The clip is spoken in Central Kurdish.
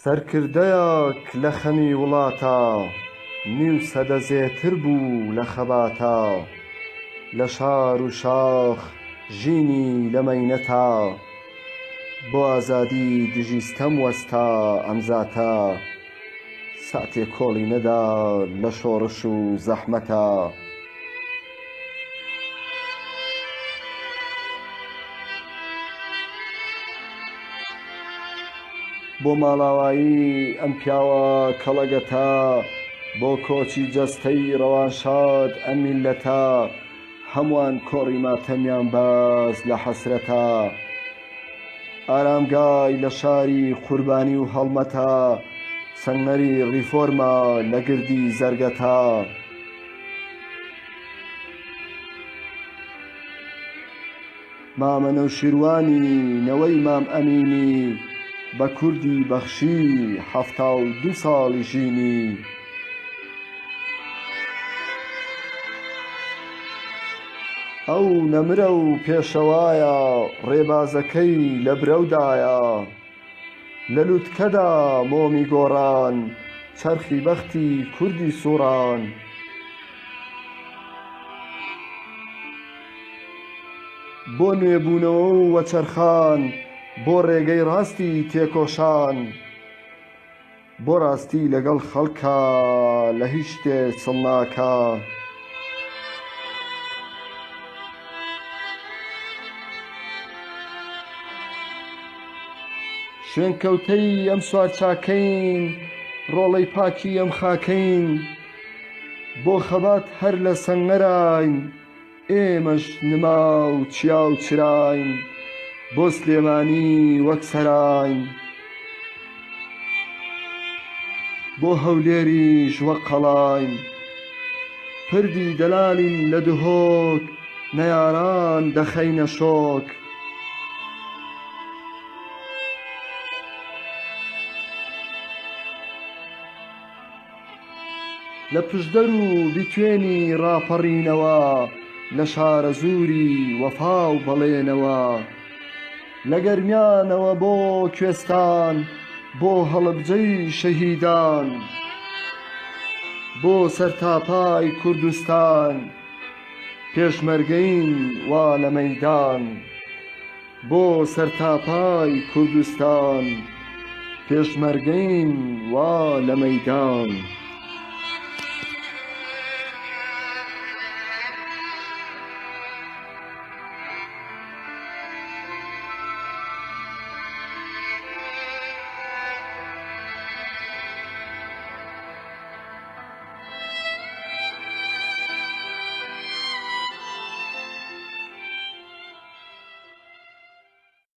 سەرکردەیەک لە خەمی وڵاتە، نیو سەدە زێتر بوو لە خەباتە. لە شار و شاخ ژینی لە مەینەتە، بۆ ئازادی دژیستەم وەستا ئەم زاتە. ساتێ کۆڵی نەدا لە شۆڕش و زەحمەتە. بۆ ماڵاوایی ئەم پیاوە کەڵەگەتە، بۆ کۆچی جەستەی ڕەوانشاد ئەم میللەتە. هەمووان کۆڕی ماتەمیان باز لە حەسرەتە، ئارامگای لە شاری قوربانی و هەڵمەتە. سەنگەری ڕیفۆرمە لە گردی زەرگەتە. مامە نەوشیروانی نەوەی مام ئەمینی، بە کوردی بەخشی 72 ساڵی ژینی. ئەو نەمرە و پێشەوایە، ڕێبازەکەی لە برەودایە. لە لووتکەدا مۆمی گۆڕان، چەرخی بەختی کوردی سووران. بۆ نوێبوونەوە و وەچەرخان، بۆ ڕێگەی ڕاستی تێکۆشان. بۆ ڕاستی لەگەڵ خەڵکە لە هیچ شتێ چڵ ناکە. شوێنکەوتەی ئەم سوارچاکەین، ڕۆڵەی پاکی ئەم خاکەین. بۆ خەبات هەر لە سەنگەراین، ئێمەش نما و چیا و چراین. بۆ سلێمانی وەک سەراین، بۆ هەولێریش وەک قەڵاین. پردی دەلالین لە دهۆک، نەیاران دەخەینە شۆک. لە پشدەر و بیتوێنی ڕاپەڕینەوە، لە شارە زووری وەفا و بەڵێنەوە. لە گەرمیانەوە بۆ کوێستان، بۆ هەڵەبجەی شەهیدان. بۆ سەرتاپای کوردستان، پێشمەرگەین وا لە مەیدان. بۆ سەرتاپای کوردستان، پێشمەرگەین وا لە مەیدان.